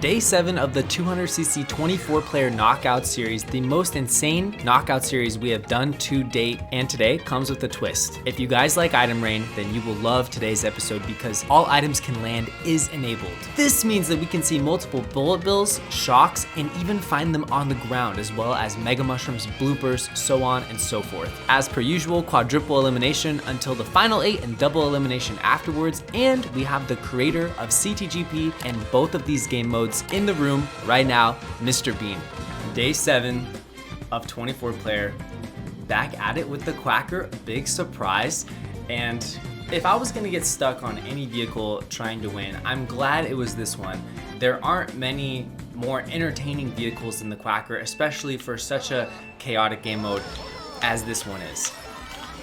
Day 7 of the 200cc 24-player knockout series, the most insane knockout series we have done to date, and today comes with a twist. If you guys like item rain, then you will love today's episode because all items can land is enabled. This means that we can see multiple bullet bills, shocks, and even find them on the ground, as well as mega mushrooms, bloopers, so on and so forth. As per usual, quadruple elimination until the final 8 and double elimination afterwards, and we have the creator of CTGP and both of these game modes in the room right now, Mr. Bean. Day 7 of 24-player, back at it with the Quacker, big surprise. And if I was gonna get stuck on any vehicle trying to win, I'm glad it was this one. There aren't many more entertaining vehicles in the Quacker, especially for such a chaotic game mode as this one is.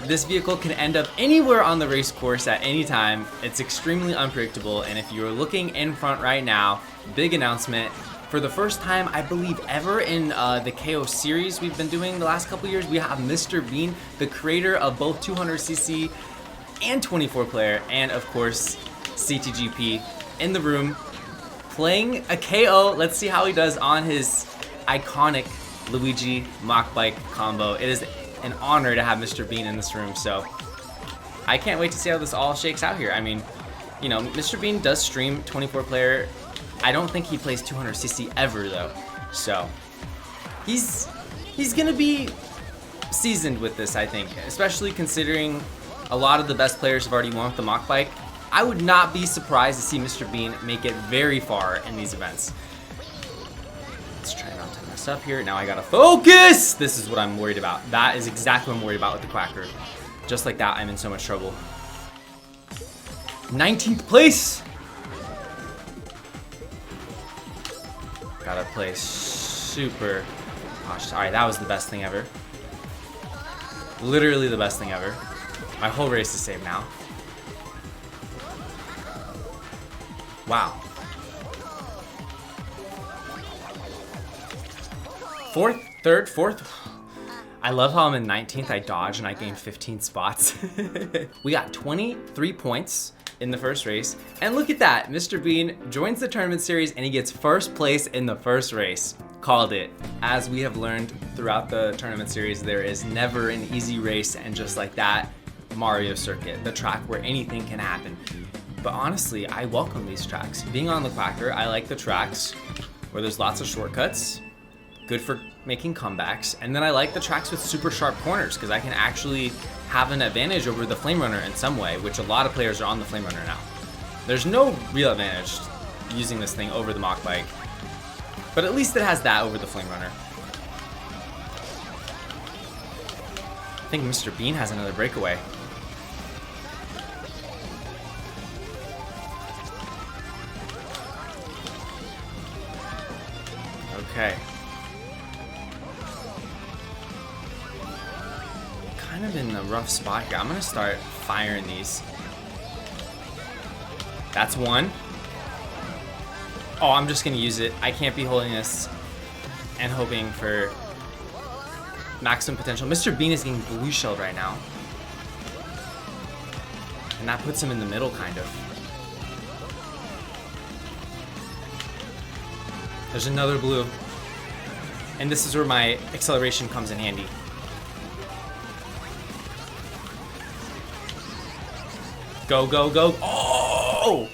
This vehicle can end up anywhere on the race course at any time. It's extremely unpredictable, and if you're looking in front right now, big announcement. For the first time, I believe, ever in the KO series we've been doing the last couple years, we have Mr. Bean, the creator of both 200cc and 24-player, and of course, CTGP, in the room, playing a KO. Let's see how he does on his iconic Luigi Mach Bike combo. It is an honor to have Mr. Bean in this room, so I can't wait to see how this all shakes out here. I mean, you know, Mr. Bean does stream 24-player. I don't think he plays 200cc ever though, so he's gonna be seasoned with this, I think, especially considering a lot of the best players have already won with the Mach Bike. I would not be surprised to see Mr. Bean make it very far in these events. Let's try not to mess up here. Now I gotta focus! This is what I'm worried about. That is exactly what I'm worried about with the Quacker. Just like that, I'm in so much trouble. 19th place! Gotta play super cautious. Alright, that was the best thing ever. Literally the best thing ever. My whole race is saved now. Wow. Fourth, third, fourth. I love how I'm in 19th. I dodge and I gained 15 spots. We got 23 points in the first race. And look at that. Mr. Bean joins the tournament series and he gets first place in the first race. Called it. As we have learned throughout the tournament series, there is never an easy race, and just like that, Mario Circuit, the track where anything can happen. But honestly, I welcome these tracks. Being on the Quacker, I like the tracks where there's lots of shortcuts. Good for making comebacks, and then I like the tracks with super sharp corners because I can actually have an advantage over the Flame Runner in some way, which a lot of players are on the Flame Runner now. There's no real advantage using this thing over the Mach Bike, but at least it has that over the Flame Runner. I think Mr. Bean has another breakaway. Okay. Kind of in a rough spot here. I'm gonna start firing these. That's one. Oh, I'm just gonna use it. I can't be holding this and hoping for maximum potential. Mr. Bean is getting blue shelled right now. And that puts him in the middle, kind of. There's another blue. And this is where my acceleration comes in handy. Go, go, go. Oh!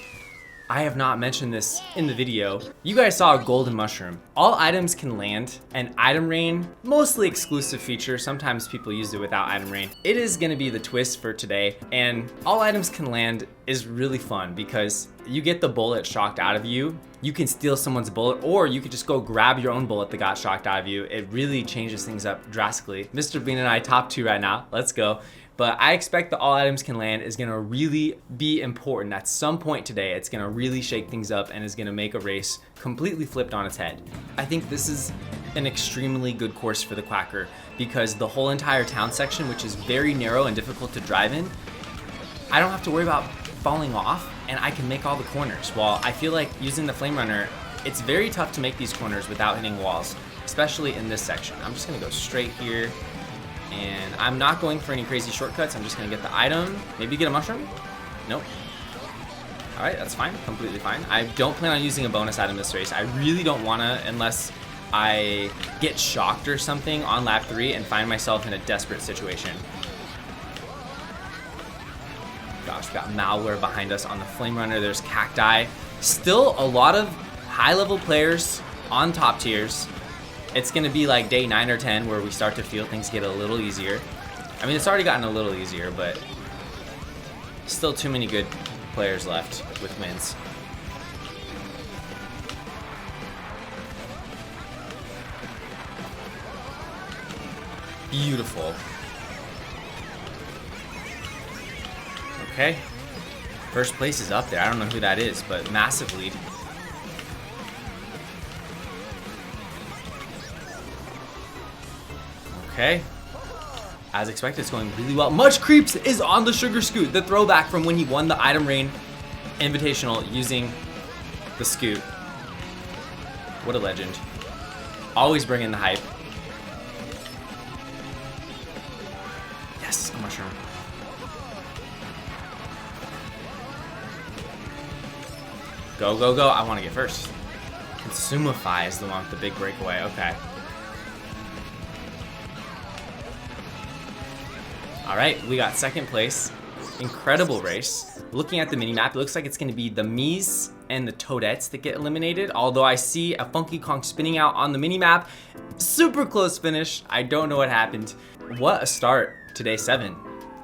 I have not mentioned this in the video. You guys saw a golden mushroom. All items can land, and item rain, mostly exclusive feature. Sometimes people use it without item rain. It is gonna be the twist for today, and all items can land is really fun because you get the bullet shocked out of you. You can steal someone's bullet, or you could just go grab your own bullet that got shocked out of you. It really changes things up drastically. Mr. Bean and I top 2 right now. Let's go. But I expect the all items can land is gonna really be important at some point today. It's gonna really shake things up and is gonna make a race completely flipped on its head. I think this is an extremely good course for the Quacker because the whole entire town section, which is very narrow and difficult to drive in, I don't have to worry about falling off and I can make all the corners. While I feel like using the Flame Runner, it's very tough to make these corners without hitting walls, especially in this section. I'm just gonna go straight here. And I'm not going for any crazy shortcuts. I'm just gonna get the item. Maybe get a mushroom? Nope. All right, that's fine, completely fine. I don't plan on using a bonus item this race. I really don't wanna unless I get shocked or something on lap 3 and find myself in a desperate situation. Gosh, we got Malware behind us on the Flame Runner. There's Cacti. Still a lot of high-level players on top tiers. It's gonna be like day 9 or 10 where we start to feel things get a little easier. I mean, it's already gotten a little easier, but still too many good players left with wins. Beautiful. Okay. First place is up there. I don't know who that is, but massive lead. Okay. As expected, it's going really well. Much Creeps is on the Sugar Scoot, the throwback from when he won the Item Rain Invitational using the Scoot. What a legend. Always bring in the hype. Yes, a mushroom. Go, go, go. I want to get first. Consumify is the one with the big breakaway. Okay. All right, we got second place. Incredible race. Looking at the mini-map, it looks like it's going to be the Miis and the Toadettes that get eliminated, although I see a Funky Kong spinning out on the mini-map. Super close finish. I don't know what happened. What a start to day 7.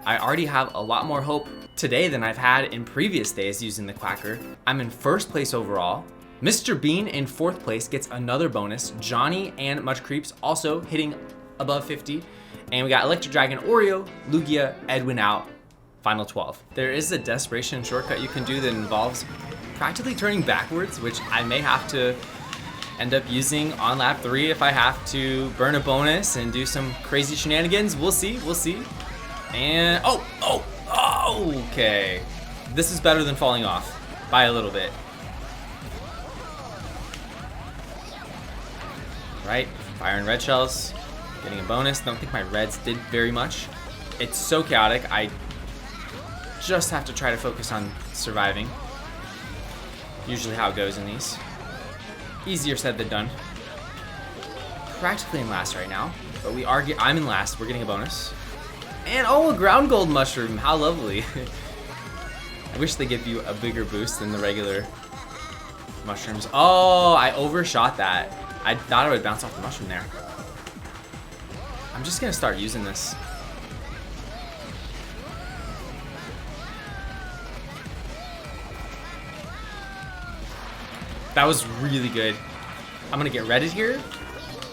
I already have a lot more hope today than I've had in previous days using the Quacker. I'm in first place overall. Mr. Bean in 4th place gets another bonus. Johnny and Much Creeps also hitting above 50. And we got Electric Dragon, Oreo, Lugia, Edwin out, final 12. There is a desperation shortcut you can do that involves practically turning backwards, which I may have to end up using on lap 3 if I have to burn a bonus and do some crazy shenanigans. We'll see, we'll see. And, okay. This is better than falling off by a little bit. Right, fire and red shells. Getting a bonus. Don't think my reds did very much. It's so chaotic. I just have to try to focus on surviving. Usually how it goes in these. Easier said than done. Practically in last right now, but I'm in last. We're getting a bonus. And a ground gold mushroom. How lovely. I wish they give you a bigger boost than the regular mushrooms. Oh, I overshot that. I thought I would bounce off the mushroom there. I'm just gonna start using this. That was really good. I'm gonna get redded here.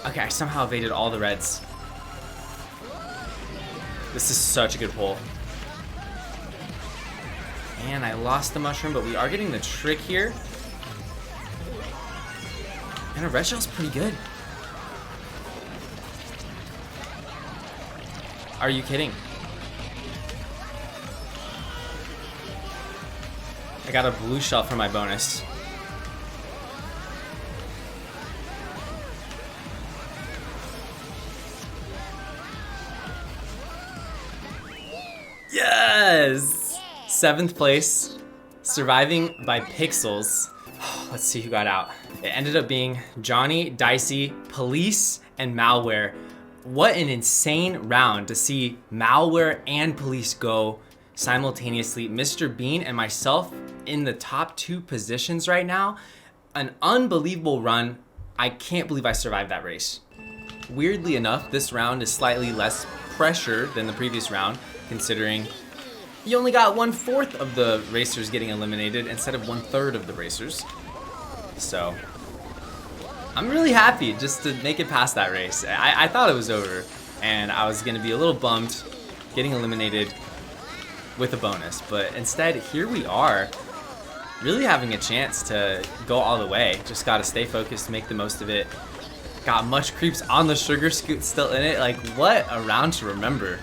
Okay, I somehow evaded all the reds. This is such a good pull. And I lost the mushroom, but we are getting the trick here. And a red shell's pretty good. Are you kidding? I got a blue shell for my bonus. Yes! 7th place, surviving by pixels. Let's see who got out. It ended up being Johnny, Dicey, Police, and Malware. What an insane round to see Malware and Police go simultaneously. Mr. Bean and myself in the top 2 positions right now. An unbelievable run. I can't believe I survived that race. Weirdly enough, this round is slightly less pressure than the previous round, considering you only got 1/4 of the racers getting eliminated instead of 1/3 of the racers. So I'm really happy just to make it past that race. I thought it was over, and I was gonna be a little bummed getting eliminated with a bonus, but instead, here we are, really having a chance to go all the way. Just gotta stay focused, make the most of it. Got Much Creeps on the Sugar Scoot still in it. Like, what a round to remember.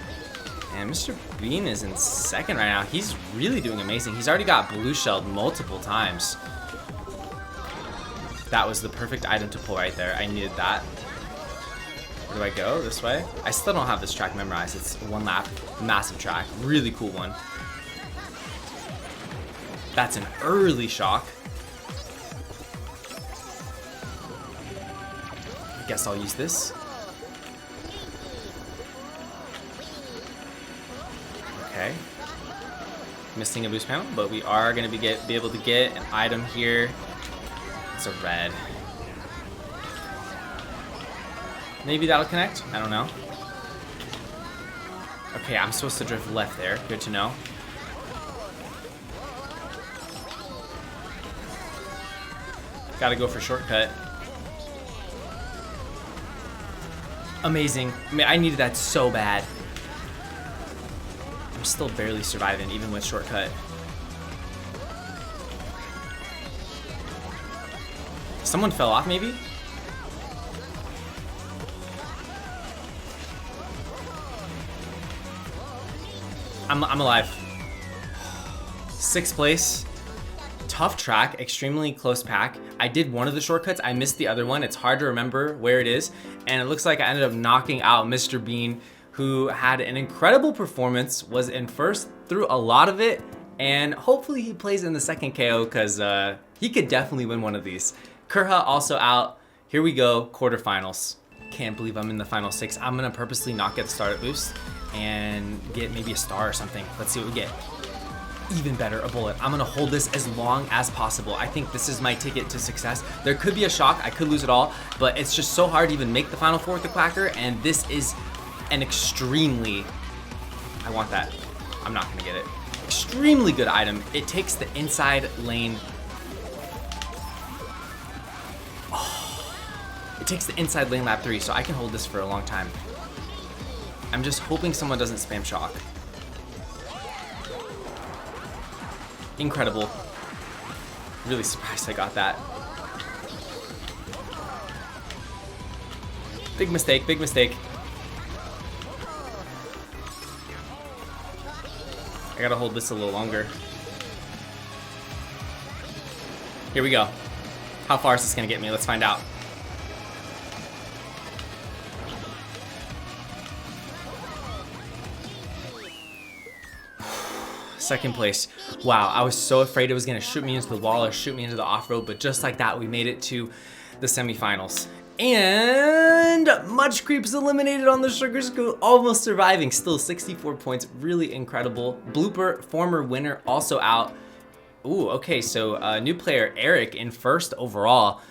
And Mr. Bean is in 2nd right now. He's really doing amazing. He's already got blue shelled multiple times. That was the perfect item to pull right there. I needed that. Where do I go? This way? I still don't have this track memorized. It's 1 lap, massive track, really cool one. That's an early shock. I guess I'll use this. Okay. Missing a boost panel, but we are going to be able to get an item here. It's a red. Maybe that'll connect? I don't know. Okay, I'm supposed to drift left there. Good to know. Gotta go for shortcut. Amazing. I mean, I needed that so bad. I'm still barely surviving, even with shortcut. Someone fell off, maybe? I'm alive. 6th place. Tough track, extremely close pack. I did one of the shortcuts. I missed the other one. It's hard to remember where it is. And it looks like I ended up knocking out Mr. Bean, who had an incredible performance, was in first through a lot of it. And hopefully he plays in the second KO because he could definitely win one of these. Kurha also out. Here we go, quarterfinals. Can't believe I'm in the final 6. I'm gonna purposely not get the startup boost and get maybe a star or something. Let's see what we get. Even better, a bullet. I'm gonna hold this as long as possible. I think this is my ticket to success. There could be a shock, I could lose it all, but it's just so hard to even make the final 4 with the Quacker, and this is an extremely, I want that. I'm not gonna get it. Extremely good item. It takes the inside lane. Oh, it takes the inside lane lap 3, so I can hold this for a long time. I'm just hoping someone doesn't spam shock. Incredible. Really surprised I got that. Big mistake, big mistake. I gotta hold this a little longer. Here we go. How far is this gonna get me? Let's find out. Second place. Wow, I was so afraid it was gonna shoot me into the wall or shoot me into the off-road, but just like that, we made it to the semifinals. And Much Creep's eliminated on the Sugar Scoot, almost surviving. Still 64 points, really incredible. Blooper, former winner, also out. Ooh, okay, so new player Eric in first overall.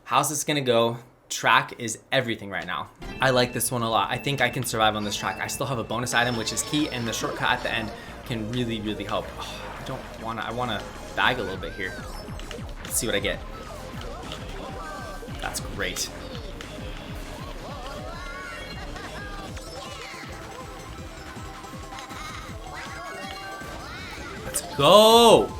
How's this gonna go? Track is everything right now. I like this one a lot. I think I can survive on this track. I still have a bonus item, which is key, and the shortcut at the end can really, really help. Oh, I wanna bag a little bit here. Let's see what I get. That's great. Let's go!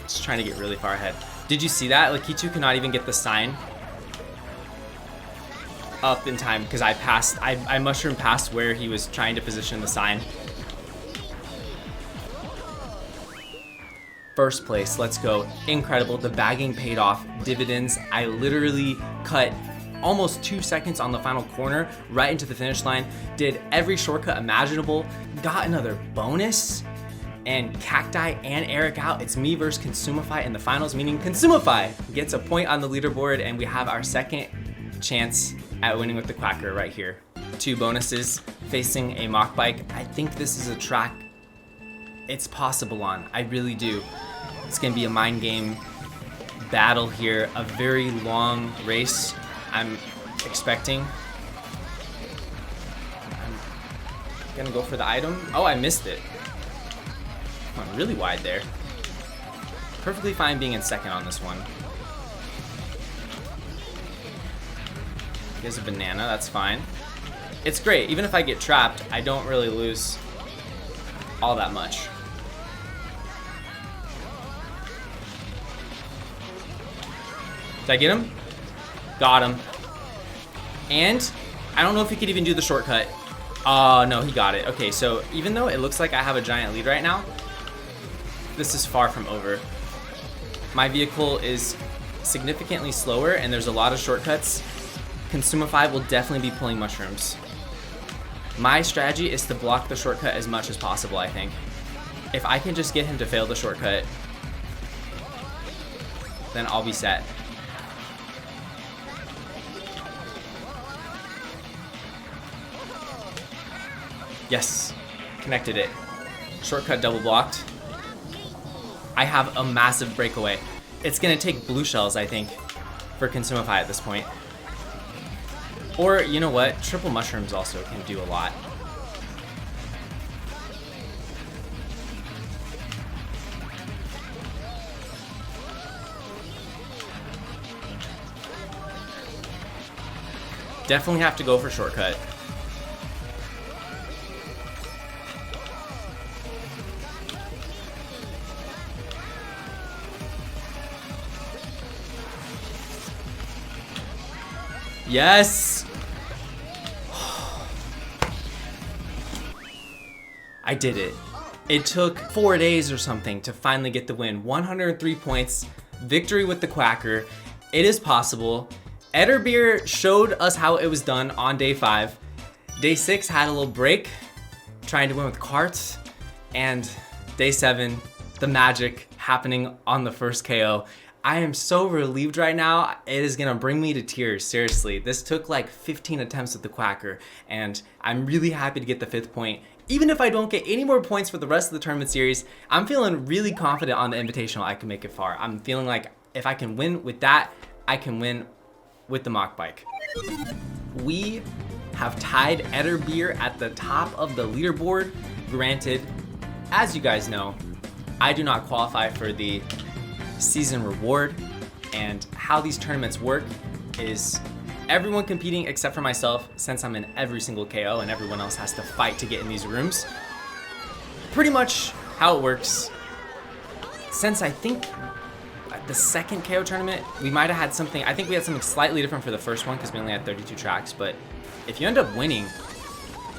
Just trying to get really far ahead. Did you see that? Lakitu could not even get the sign up in time because I mushroom past where he was trying to position the sign. First place, let's go. Incredible, the bagging paid off dividends. I literally cut almost 2 seconds on the final corner right into the finish line, did every shortcut imaginable, got another bonus, and Cacti and Eric out. It's me versus Consumify in the finals, meaning Consumify gets a point on the leaderboard, and we have our second chance at winning with the Quacker right here. 2 bonuses, facing a mock bike. I think this is a track it's possible on. I really do. It's gonna be a mind game battle here, a very long race I'm expecting. I'm gonna go for the item. Oh, I missed it. Went really wide there. Perfectly fine being in second on this one. Here's a banana, that's fine. It's great, even if I get trapped, I don't really lose all that much. Did I get him? Got him. And I don't know if he could even do the shortcut. No, he got it. Okay, so even though it looks like I have a giant lead right now, this is far from over. my vehicle is significantly slower and there's a lot of shortcuts, Consumify will definitely be pulling mushrooms. My strategy is to block the shortcut as much as possible, I think. If I can just get him to fail the shortcut, then I'll be set. Yes, connected it. Shortcut double blocked. I have a massive breakaway. It's gonna take blue shells, I think, for Consumify at this point. Or, you know what? Triple mushrooms also can do a lot. Definitely have to go for shortcut. Yes! I did it. It took 4 days or something to finally get the win. 103 points, victory with the Quacker. It is possible. Etterbeer showed us how it was done on day 5. Day 6 had a little break, trying to win with carts. And day 7, the magic happening on the first KO. I am so relieved right now. It is gonna bring me to tears, seriously. This took like 15 attempts with the Quacker, and I'm really happy to get the 5th point. Even if I don't get any more points for the rest of the tournament series, I'm feeling really confident on the Invitational I can make it far. I'm feeling like if I can win with that, I can win with the mock bike. We have tied Etterbeer at the top of the leaderboard. Granted, as you guys know, I do not qualify for the season reward, and how these tournaments work is everyone competing except for myself, since I'm in every single KO and everyone else has to fight to get in these rooms. Pretty much how it works. Since I think the second KO tournament, we might have had something, I think we had something slightly different for the first one because we only had 32 tracks, but if you end up winning,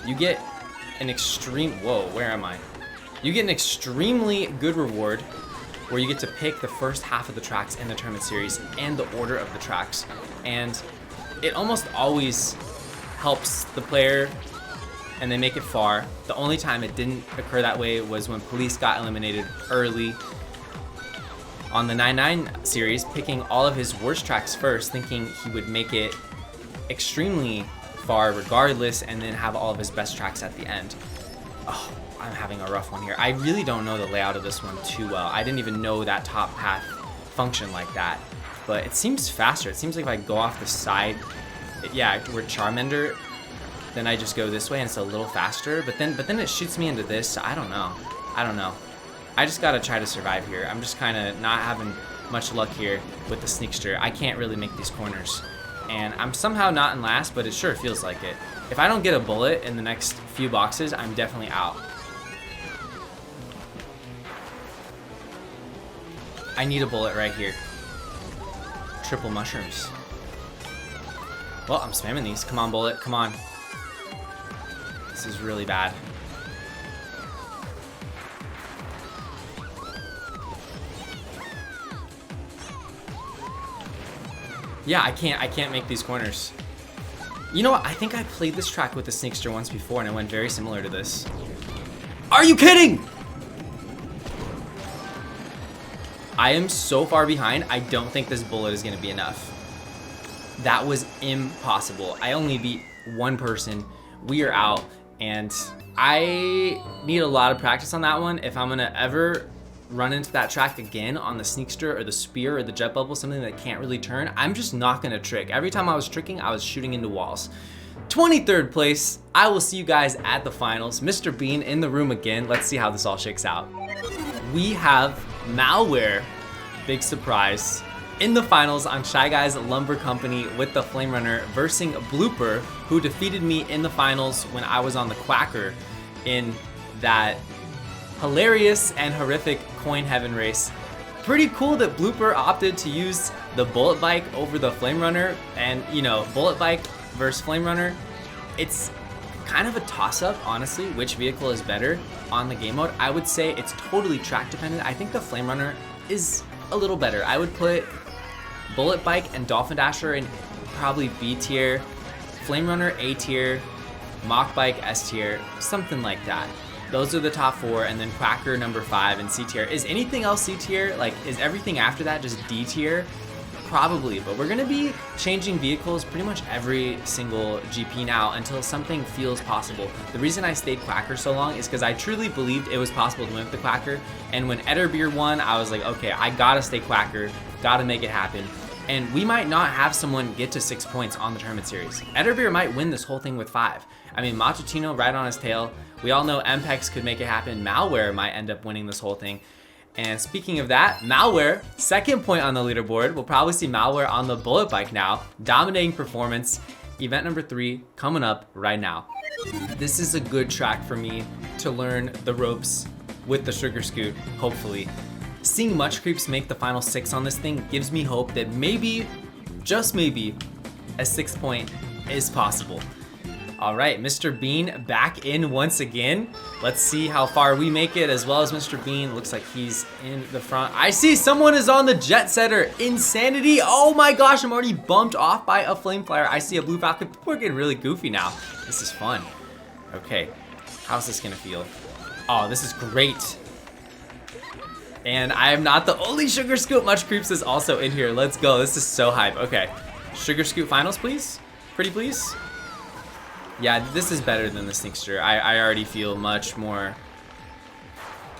you get an extreme, whoa, where am I? You get an extremely good reward where you get to pick the first half of the tracks in the tournament series and the order of the tracks. And it almost always helps the player and they make it far. The only time it didn't occur that way was when Police got eliminated early on the 9-9 series, picking all of his worst tracks first, thinking he would make it extremely far regardless and then have all of his best tracks at the end. Oh, I'm having a rough one here. I really don't know the layout of this one too well. I didn't even know that top path functioned like that, but it seems faster. It seems like if I go off the side, yeah, we're Charmander, then I just go this way and it's a little faster, but then it shoots me into this, so I don't know. I just gotta try to survive here. I'm just kind of not having much luck here with the Sneakster. I can't really make these corners, and I'm somehow not in last, but it sure feels like it. If I don't get a bullet in the next few boxes, I'm definitely out. I need a bullet right here. Triple mushrooms. Well, I'm spamming these. Come on, bullet. Come on. This is really bad. Yeah, I can't make these corners. You know what? I think I played this track with the Sneakster once before and it went very similar to this. Are you kidding? I am so far behind, I don't think this bullet is gonna be enough. That was impossible. I only beat one person. We are out, and I need a lot of practice on that one. If I'm gonna ever run into that track again on the Sneakster or the Spear or the Jet Bubble, something that can't really turn, I'm just not gonna trick. Every time I was tricking, I was shooting into walls. 23rd place. I will see you guys at the finals. Mr. Bean in the room again. Let's see how this all shakes out. We have Malware, big surprise, in the finals on Shy Guys Lumber Company with the Flame Runner versing Blooper, who defeated me in the finals when I was on the Quacker in that hilarious and horrific coin heaven race. Pretty cool that Blooper opted to use the Bullet Bike over the Flame Runner, and you know, Bullet Bike versus Flame Runner, it's kind of a toss-up, honestly, which vehicle is better on the game mode. I would say it's totally track dependent. I think the Flame Runner is a little better. I would put Bullet Bike and Dolphin Dasher in probably B tier, Flame Runner A tier, Mach Bike S tier, something like that. Those are the top 4, and then Quacker number 5 in C tier. Is anything else C tier? Like, is everything after that just D tier? Probably, but we're gonna be changing vehicles pretty much every single GP now until something feels possible. The reason I stayed Quacker so long is because I truly believed it was possible to win with the Quacker, and when Etterbeer won, I was like, okay, I gotta stay Quacker, gotta make it happen. And we might not have someone get to 6 points on the tournament series. Etterbeer might win this whole thing with 5. I mean, Machitino right on his tail. We all know MPEX could make it happen. Malware might end up winning this whole thing. And speaking of that, Malware, 2nd point on the leaderboard. We'll probably see Malware on the Bullet Bike now. Dominating performance. Event number 3 coming up right now. This is a good track for me to learn the ropes with the Sugar Scoot, hopefully. Seeing Much Creeps make the final 6 on this thing gives me hope that maybe, just maybe, a 6 point is possible. All right, Mr. Bean back in once again. Let's see how far we make it, as well as Mr. Bean. Looks like he's in the front. I see someone is on the Jet Setter. Insanity. Oh my gosh, I'm already bumped off by a Flame Flyer. I see a Blue Falcon. We're getting really goofy now. This is fun. Okay, how's this gonna feel? Oh, this is great. And I am not the only Sugar Scoot. Much Creeps is also in here. Let's go. This is so hype. Okay, Sugar Scoot finals, please. Pretty please. Yeah, this is better than the Snickster. I already feel much more,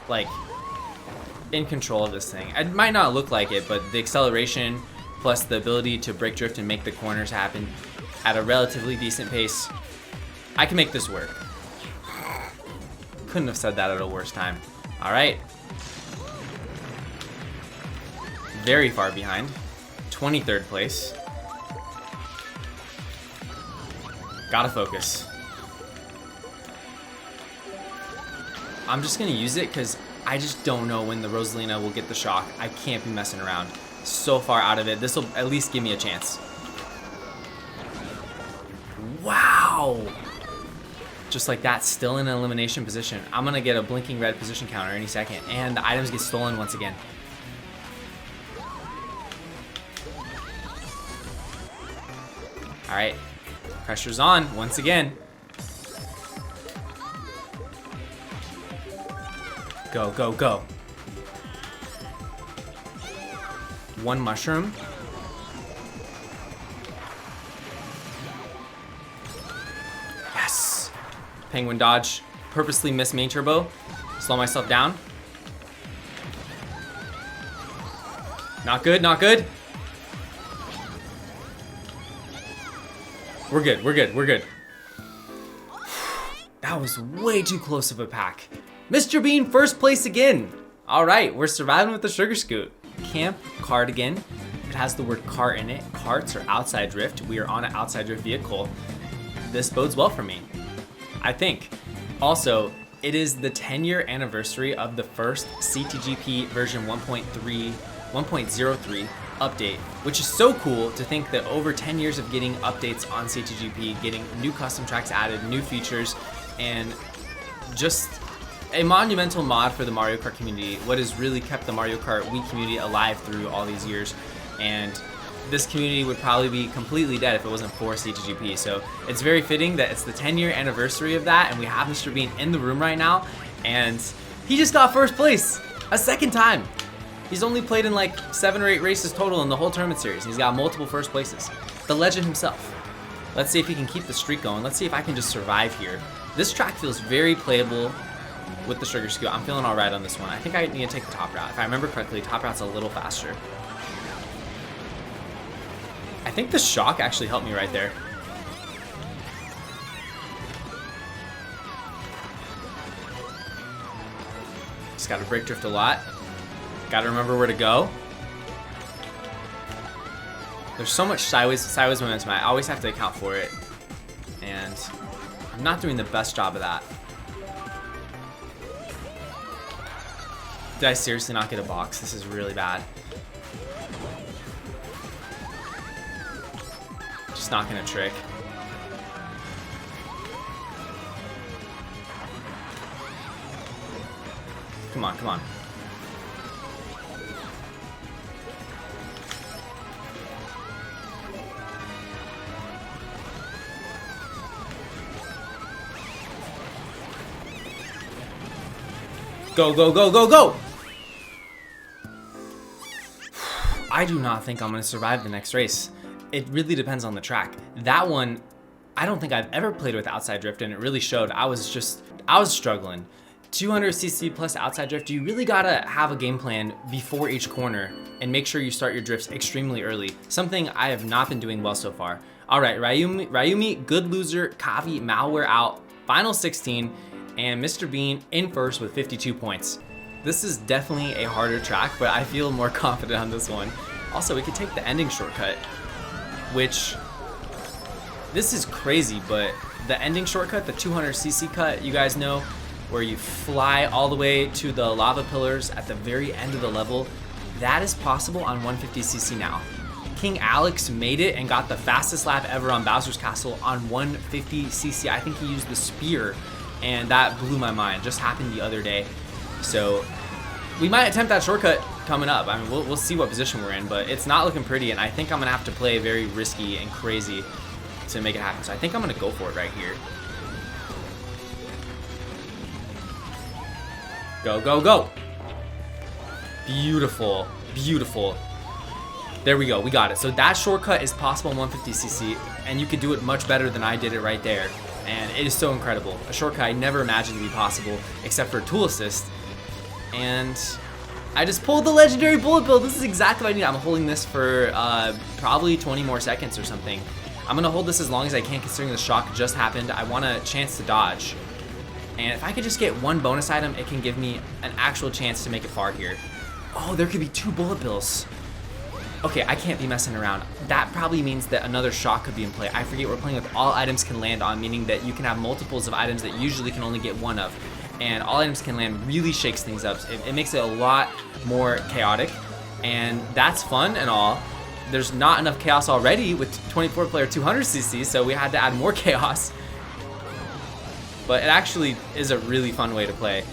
like, in control of this thing. It might not look like it, but the acceleration plus the ability to brake drift and make the corners happen at a relatively decent pace, I can make this work. Couldn't have said that at a worse time. All right. Very far behind. 23rd place. Gotta focus. I'm just gonna use it because I just don't know when the Rosalina will get the shock. I can't be messing around. So far out of it. This will at least give me a chance. Wow! Just like that, still in an elimination position. I'm gonna get a blinking red position counter any second, and the items get stolen once again. All right. Pressure's on once again. Go, go, go. One mushroom. Yes. Penguin dodge. Purposely missed main turbo. Slow myself down. Not good, not good. We're good, we're good, we're good. That was way too close of a pack. Mr. Bean, first place again. All right, we're surviving with the Sugar Scoot. Camp Cardigan. It has the word cart in it. Carts are outside drift. We are on an outside drift vehicle. This bodes well for me, I think. Also, it is the 10-year anniversary of the first CTGP version 1.03 update, which is so cool to think that over 10 years of getting updates on CTGP, getting new custom tracks added, new features, and just a monumental mod for the Mario Kart community, what has really kept the Mario Kart Wii community alive through all these years. And this community would probably be completely dead if it wasn't for CTGP. So it's very fitting that it's the 10-year anniversary of that, and we have Mr. Bean in the room right now, and he just got first place a second time. He's only played in like 7 or 8 races total in the whole tournament series. He's got multiple first places. The legend himself. Let's see if he can keep the streak going. Let's see if I can just survive here. This track feels very playable with the Sugar Scoot. I'm feeling all right on this one. I think I need to take the top route. If I remember correctly, top route's a little faster. I think the shock actually helped me right there. Just gotta brake drift a lot. Gotta remember where to go. There's so much sideways momentum. I always have to account for it. And I'm not doing the best job of that. Did I seriously not get a box? This is really bad. Just not gonna trick. Come on, come on. Go, go, go, go, go! I do not think I'm gonna survive the next race. It really depends on the track. That one, I don't think I've ever played with outside drift, and it really showed. I was struggling. 200cc plus outside drift, you really gotta have a game plan before each corner and make sure you start your drifts extremely early. Something I have not been doing well so far. All right, Ryumi, good loser, Kavi, malware out, final 16, and Mr. Bean in first with 52 points. This is definitely a harder track, but I feel more confident on this one. Also, we could take the ending shortcut, which, this is crazy, but the ending shortcut, the 200cc cut, you guys know, where you fly all the way to the lava pillars at the very end of the level, that is possible on 150cc now. King Alex made it and got the fastest lap ever on Bowser's Castle on 150cc. I think he used the spear, and that blew my mind. Just happened the other day. So we might attempt that shortcut coming up. I mean, we'll see what position we're in, but it's not looking pretty, and I think I'm gonna have to play very risky and crazy to make it happen. So I think I'm gonna go for it right here. Go, go, go. Beautiful, beautiful. There we go, we got it. So that shortcut is possible in 150cc, and you could do it much better than I did it right there. And it is so incredible. A shortcut I never imagined to be possible, except for tool assist. And I just pulled the legendary bullet bill. This is exactly what I need. I'm holding this for probably 20 more seconds or something. I'm gonna hold this as long as I can, considering the shock just happened. I want a chance to dodge. And if I could just get one bonus item, it can give me an actual chance to make it far here. Oh, there could be 2 bullet bills. Okay, I can't be messing around. That probably means that another shock could be in play. I forget we're playing with all items can land on, meaning that you can have multiples of items that usually can only get one of. And all items can land really shakes things up. It makes it a lot more chaotic, and that's fun and all. There's not enough chaos already with 24-player 200cc, so we had to add more chaos. But it actually is a really fun way to play.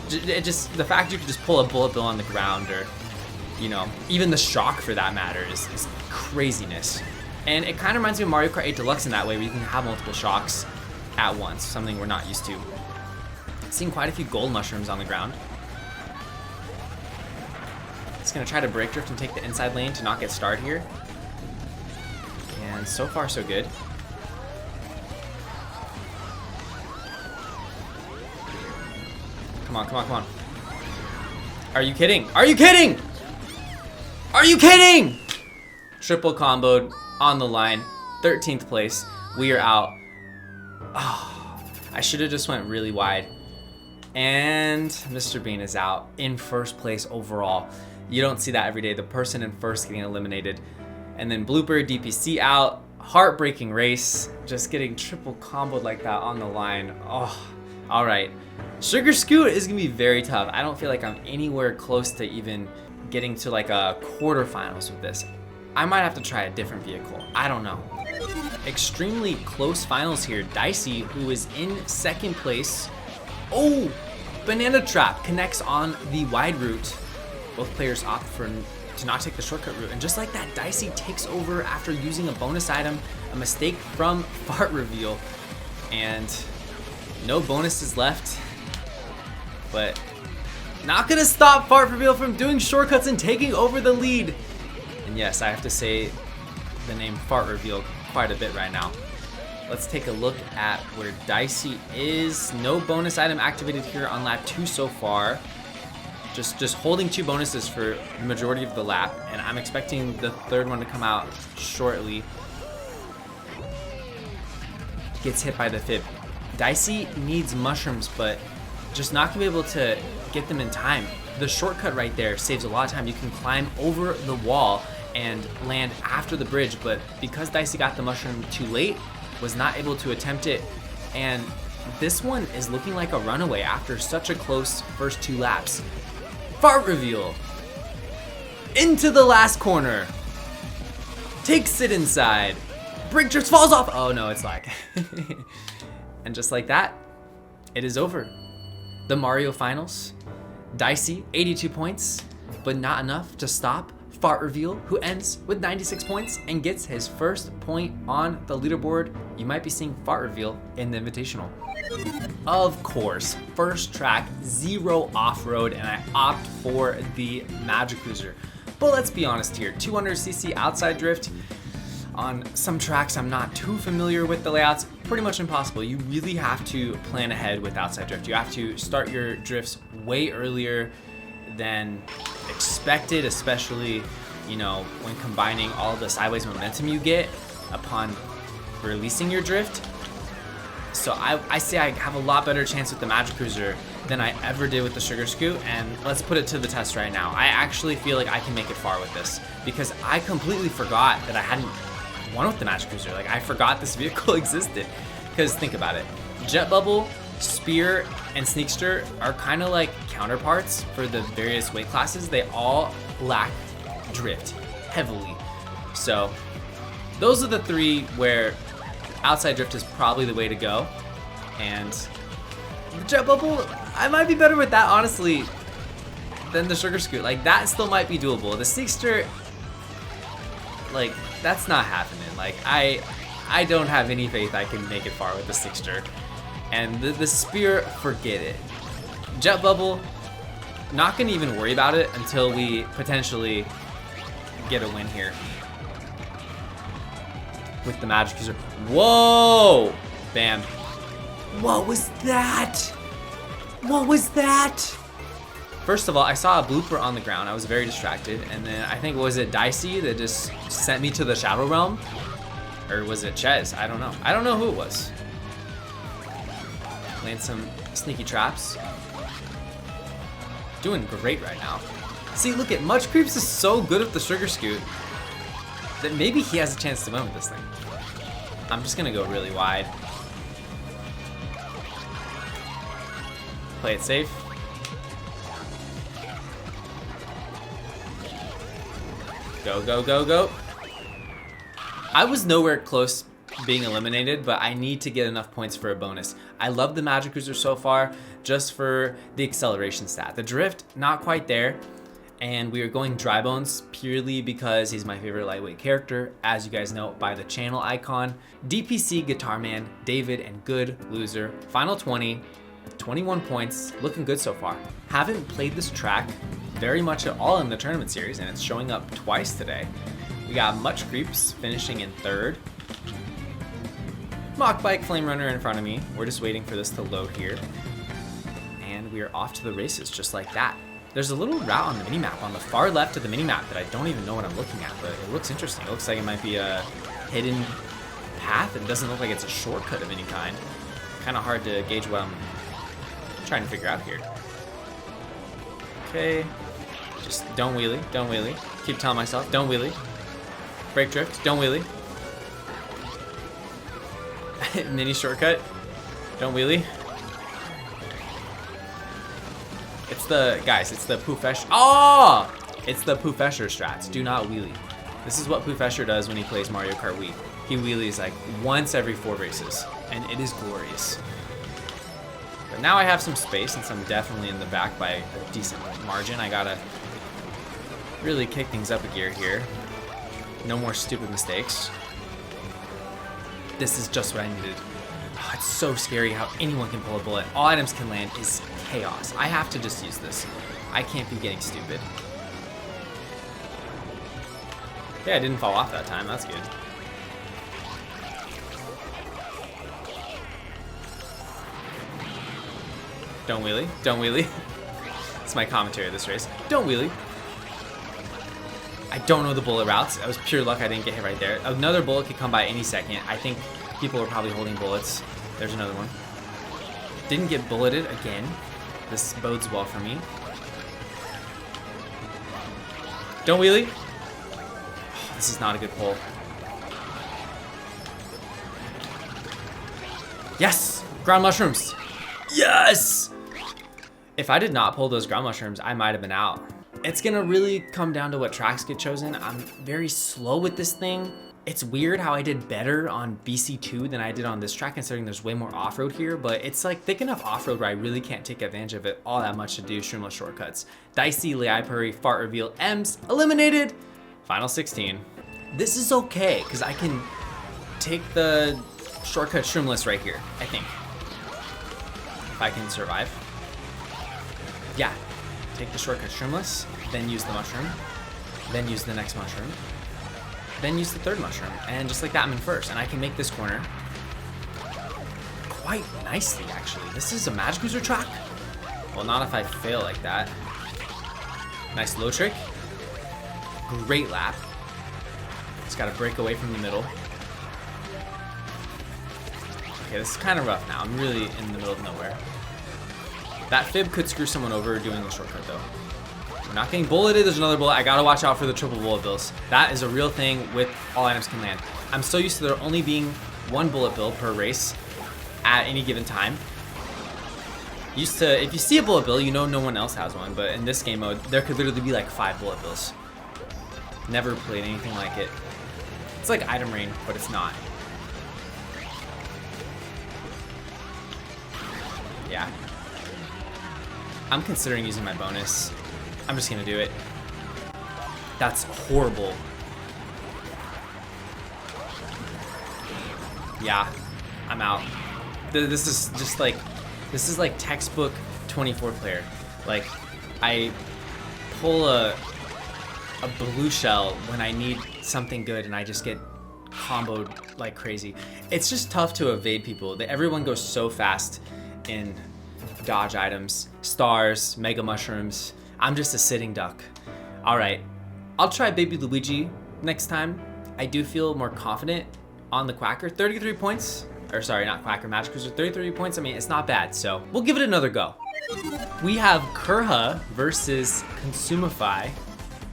The fact you can just pull a bullet bill on the ground, or, you know, even the shock for that matter, is craziness. And it kind of reminds me of Mario Kart 8 Deluxe in that way, where you can have multiple shocks at once, something we're not used to. Seeing quite a few gold mushrooms on the ground. Just gonna try to break drift and take the inside lane to not get starred here. And so far so good. Come on, come on, come on. Are you kidding? Are you kidding? Are you kidding? Triple comboed on the line. 13th place. We are out. Oh, I should have just went really wide. And Mr. Bean is out in first place overall. You don't see that every day. The person in first getting eliminated. And then Blooper, DPC out. Heartbreaking race. Just getting triple comboed like that on the line. Oh, all right. Sugar Scoot is gonna be very tough. I don't feel like I'm anywhere close to even getting to like a quarterfinals with this. I might have to try a different vehicle. I don't know. Extremely close finals here. Dicey, who is in second place. Oh, Banana Trap connects on the wide route. Both players opt to not take the shortcut route. And just like that, Dicey takes over after using a bonus item, a mistake from Fart Reveal. And no bonuses left. But not gonna stop Fart Reveal from doing shortcuts and taking over the lead. And yes, I have to say the name Fart Reveal quite a bit right now. Let's take a look at where Dicey is. No bonus item activated here on lap 2 so far. Just holding 2 bonuses for the majority of the lap, and I'm expecting the third one to come out shortly. Gets hit by the fib. Dicey needs mushrooms, but just not gonna be able to get them in time. The shortcut right there saves a lot of time. You can climb over the wall and land after the bridge, but because Dicey got the mushroom too late, was not able to attempt it, and this one is looking like a runaway after such a close first 2 laps. Fart Reveal into the last corner, takes it inside, brake drifts, falls off. Oh no, it's lag. And just like that, it is over. The Mario Finals. Dicey, 82 points, but not enough to stop Fart Reveal, who ends with 96 points and gets his first point on the leaderboard. You might be seeing Fart Reveal in the Invitational. Of course, first track, 0 off-road, and I opt for the Magic Cruiser. But let's be honest here, 200cc outside drift, on some tracks I'm not too familiar with the layouts, pretty much impossible. You really have to plan ahead with outside drift. You have to start your drifts way earlier than expected, especially, you know, when combining all the sideways momentum you get upon releasing your drift. So I say I have a lot better chance with the Magic Cruiser than I ever did with the Sugar Scoot, and let's put it to the test right now. I actually feel like I can make it far with this because I completely forgot that I hadn't won with the Magic Cruiser. Like, I forgot this vehicle existed. Because think about it, Jet Bubble, Spear, and Sneakster are kind of like counterparts for the various weight classes. They all lack drift heavily. So those are the 3 where outside drift is probably the way to go. And the Jet Bubble, I might be better with that, honestly, than the Sugar Scoot. Like, that still might be doable. The Sneakster, like, that's not happening. Like, I don't have any faith I can make it far with the Sneakster. And the Spear, forget it. Jet Bubble, not gonna even worry about it until we potentially get a win here with the Magic Cruiser. Whoa! Bam. What was that? What was that? First of all, I saw a blooper on the ground. I was very distracted. And then I think, was it Dicey that just sent me to the Shadow Realm? Or was it Ches? I don't know. I don't know who it was. Land some sneaky traps. Doing great right now. See, look at Much Creeps is so good with the Sugar Scoot that maybe he has a chance to win with this thing. I'm just gonna go really wide. Play it safe. Go, go, go, go. I was nowhere close being eliminated, but I need to get enough points for a bonus. I love the Magic Cruiser so far, just for the acceleration stat. The drift, not quite there. And we are going Dry Bones purely because he's my favorite lightweight character, as you guys know by the channel icon. DPC, Guitar Man, David, and Good Loser. Final 20, 21 points, looking good so far. Haven't played this track very much at all in the tournament series, and it's showing up twice today. We got Much Creeps finishing in 3rd. Mock Bike Flame Runner in front of me. We're just waiting for this to load here. And we are off to the races just like that. There's a little route on the minimap on the far left of the minimap that I don't even know what I'm looking at, but it looks interesting. It looks like it might be a hidden path. It doesn't look like it's a shortcut of any kind. Kind of hard to gauge what I'm trying to figure out here. Okay, just don't wheelie, don't wheelie. Keep telling myself, don't wheelie. Brake drift, don't wheelie. Mini shortcut, don't wheelie. It's the, guys, it's the Poofesher. Oh! It's the Poofesher strats. Do not wheelie. This is what Poofesher does when he plays Mario Kart Wii. He wheelies like once every 4 races, and it is glorious. But now I have some space, since I'm definitely in the back by a decent margin. I gotta really kick things up a gear here. No more stupid mistakes. This is just what I needed. Oh, it's so scary how anyone can pull a bullet. All items can land is chaos. I have to just use this. I can't be getting stupid. Yeah, I didn't fall off that time. That's good. Don't wheelie. Don't wheelie. It's my commentary of this race. Don't wheelie. I don't know the bullet routes. That was pure luck I didn't get hit right there. Another bullet could come by any second. I think people are probably holding bullets. There's another one. Didn't get bulleted again. This bodes well for me. Don't wheelie. Oh, this is not a good pull. Yes! Ground mushrooms! Yes! If I did not pull those ground mushrooms, I might have been out. It's gonna really come down to what tracks get chosen. I'm very slow with this thing. It's weird how I did better on BC2 than I did on this track, considering there's way more off-road here, but it's like thick enough off-road where I really can't take advantage of it all that much to do streamless shortcuts. Dicey, Leipuri, Fart Reveal, Ems, eliminated. Final 16. This is okay, because I can take the shortcut shroomless right here, I think. If I can survive. Yeah. Take the shortcut shroomless, then use the mushroom, then use the next mushroom, then use the third mushroom. And just like that, I'm in first, and I can make this corner quite nicely, actually. This is a Magic User track? Well, not if I fail like that. Nice low trick. Great lap. Just gotta break away from the middle. Okay, this is kind of rough now. I'm really in the middle of nowhere. That fib could screw someone over doing the shortcut, though. We're not getting bulleted. There's another bullet. I gotta watch out for the triple bullet bills. That is a real thing with all items can land. I'm so used to there only being one bullet bill per race at any given time. Used to, if you see a bullet bill, you know no one else has one, but in this game mode, there could literally be like 5 bullet bills. Never played anything like it. It's like item rain, but it's not. Yeah. I'm considering using my bonus. I'm just gonna do it. That's horrible. Yeah, I'm out. This is just like, this is like textbook 24 player. Like, I pull a blue shell when I need something good and I just get comboed like crazy. It's just tough to evade people. Everyone goes so fast in dodge items, stars, mega mushrooms. I'm just a sitting duck. All right, I'll try Baby Luigi next time. I do feel more confident on the Quacker. 33 points, or sorry, not Quacker, Magic Cruiser, 33 points. I mean, it's not bad, so we'll give it another go. We have Kurha versus Consumify,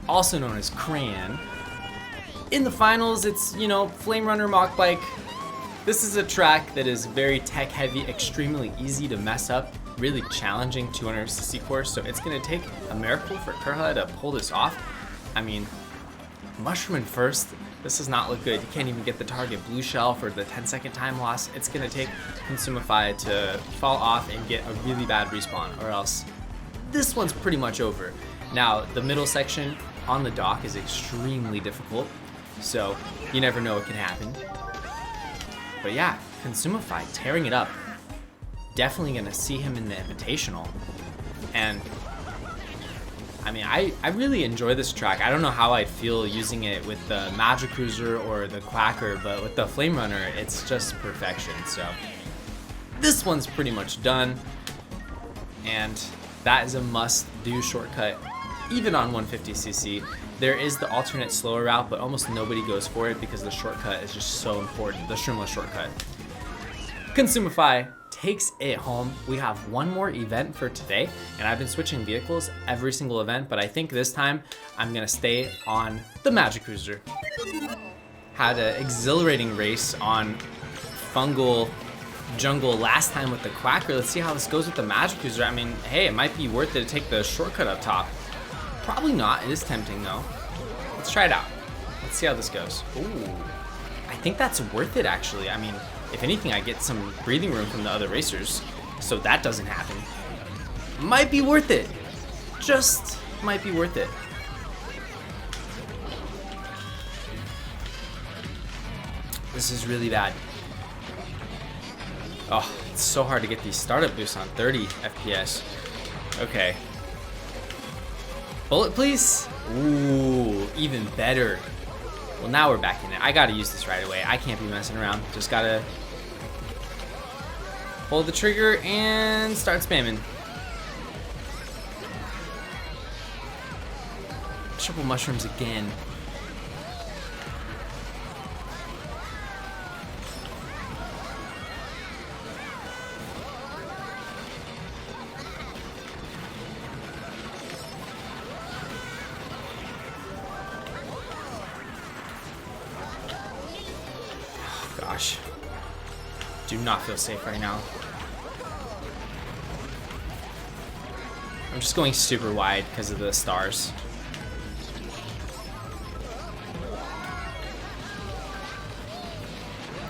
also known as Crayon. In the finals, it's, you know, Flame Runner Mock Bike. This is a track that is very tech heavy, extremely easy to mess up, really challenging 200cc course, so it's gonna take a miracle for Kurha to pull this off. I mean, mushroom in first, this does not look good. You can't even get the target blue shell for the 10-second time loss. It's gonna take Consumify to fall off and get a really bad respawn, or else this one's pretty much over. Now, the middle section on the dock is extremely difficult, so you never know what can happen. But yeah, Consumify tearing it up. Definitely gonna see him in the Invitational. And I mean, I really enjoy this track. I don't know how I'd feel using it with the Magic Cruiser or the Quacker, but with the Flame Runner, it's just perfection. So this one's pretty much done. And that is a must-do shortcut, even on 150cc. There is the alternate slower route, but almost nobody goes for it because the shortcut is just so important, the shroomless shortcut. Consumify takes it home. We have one more event for today, and I've been switching vehicles every single event, but I think this time I'm gonna stay on the Magic Cruiser. Had an exhilarating race on Fungal Jungle last time with the Quacker. Let's see how this goes with the Magic Cruiser. I mean, hey, it might be worth it to take the shortcut up top. Probably not. It is tempting though. Let's try it out. Let's see how this goes. Ooh, I think that's worth it actually. I mean, if anything, I get some breathing room from the other racers, so that doesn't happen. Might be worth it. Just might be worth it. This is really bad. Oh, it's so hard to get these startup boosts on 30 FPS. Okay. Bullet, please. Ooh, even better. Well, now we're back in it. I gotta use this right away. I can't be messing around. Just gotta hold the trigger and start spamming. Triple mushrooms again. Gosh, do not feel safe right now. I'm just going super wide because of the stars.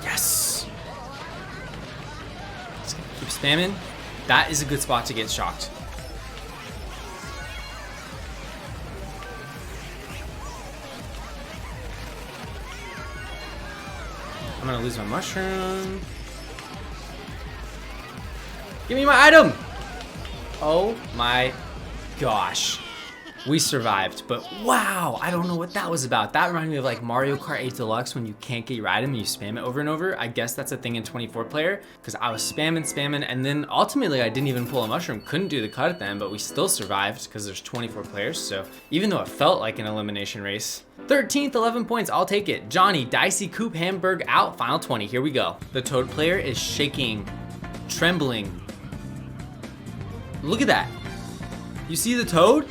Yes. Just gonna keep spamming. That is a good spot to get shocked. gonna lose my mushroom. Give me my item! Oh my gosh. We survived, but wow, I don't know what that was about. That reminded me of like Mario Kart 8 Deluxe when you can't get your item and you spam it over and over. I guess that's a thing in 24 player because I was spamming, and then ultimately I didn't even pull a mushroom. Couldn't do the cut at the end, but we still survived because there's 24 players. So even though it felt like an elimination race. 13th, 11 points, I'll take it. Johnny, Dicey, Coop, Hamburg out, final 20, here we go. The Toad player is shaking, trembling. Look at that. You see the Toad?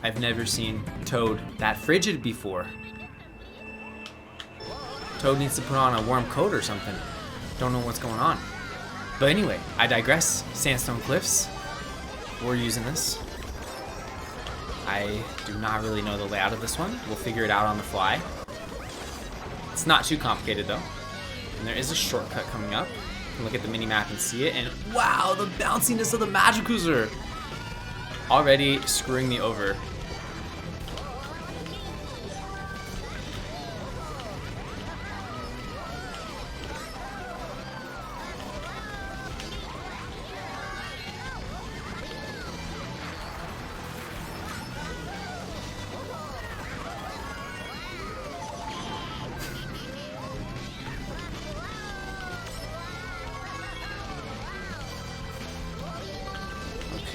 I've never seen Toad that frigid before. Toad needs to put on a warm coat or something. Don't know what's going on. But anyway, I digress. Sandstone Cliffs. We're using this. I do not really know the layout of this one. We'll figure it out on the fly. It's not too complicated though. And there is a shortcut coming up. You can look at the mini map and see it, and wow, the bounciness of the Magic Cruiser. Already screwing me over.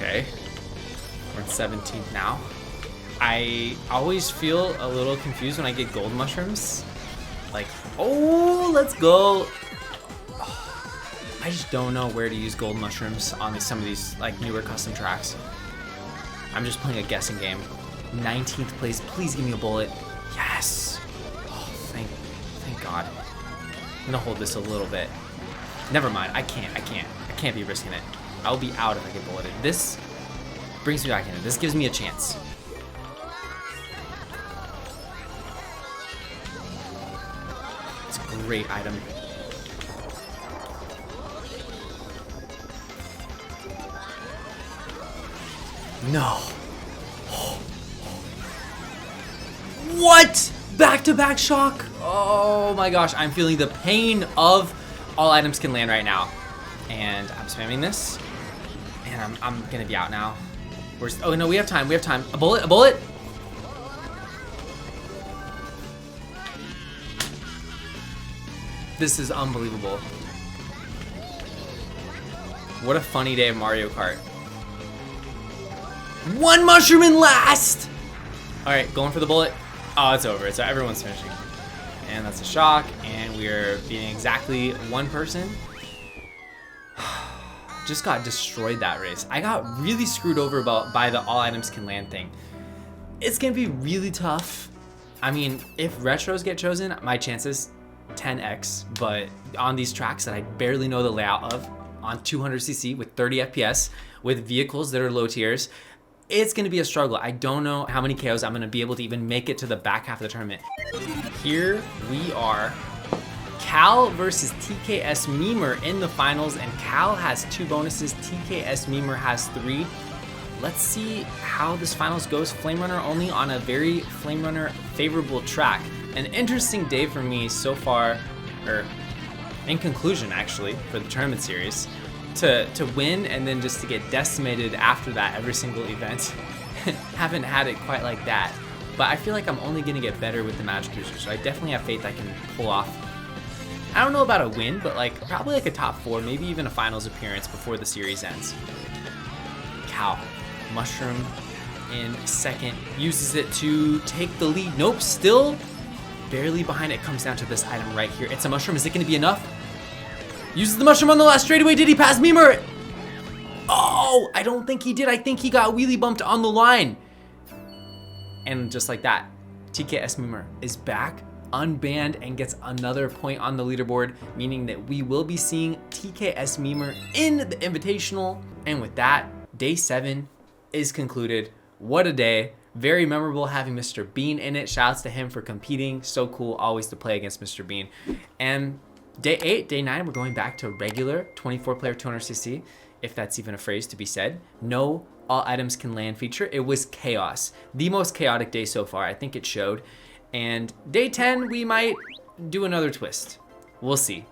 Okay, we're in 17th now. I always feel a little confused when I get gold mushrooms. Like, oh, let's go. I just don't know where to use gold mushrooms on some of these like newer custom tracks. I'm just playing a guessing game. 19th place, please give me a bullet. Yes. Oh, thank God. I'm gonna hold this a little bit. Never mind, I can't be risking it. I'll be out if I get bulleted. This brings me back in. This gives me a chance. It's a great item. No. What? Back-to-back shock? Oh my gosh, I'm feeling the pain of all items can land right now. And I'm spamming this. And I'm gonna be out now. Oh no, we have time, A bullet? This is unbelievable. What a funny day of Mario Kart. One mushroom in last! Alright, going for the bullet. Oh, it's over. Everyone's finishing. And that's a shock, and we're beating exactly one person. Just got destroyed that race. I got really screwed over by the all items can land thing. It's gonna be really tough. I mean, if retros get chosen, my chances 10x, but on these tracks that I barely know the layout of, on 200cc with 30 FPS, with vehicles that are low tiers, it's gonna be a struggle. I don't know how many KOs I'm gonna be able to even make it to the back half of the tournament. Here we are. Cal versus TKS Memer in the finals, and Cal has 2 bonuses, TKS Memer has 3. Let's see how this finals goes. Flame Runner only on a very Flame Runner favorable track. An interesting day for me so far, or in conclusion actually, for the tournament series. To win and then just to get decimated after that every single event. Haven't had it quite like that. But I feel like I'm only gonna get better with the Magic Cruiser, so I definitely have faith I can pull off. I don't know about a win, but like probably like a top 4, maybe even a finals appearance before the series ends. Cow. Mushroom in second. Uses it to take the lead. Nope, still barely behind. It comes down to this item right here. It's a mushroom. Is it going to be enough? Uses the mushroom on the last straightaway. Did he pass Memer? Oh, I don't think he did. I think he got wheelie bumped on the line. And just like that, TKS Memer is back, unbanned, and gets another point on the leaderboard, meaning that we will be seeing TKS Memer in the Invitational. And with that, day 7 is concluded. What a day. Very memorable having Mr. Bean in it. Shouts to him for competing. So cool always to play against Mr. Bean. And day 8, day 9, we're going back to regular 24-player 200cc, if that's even a phrase to be said. No all items can land feature. It was chaos. The most chaotic day so far. I think it showed. And day 10, we might do another twist. We'll see.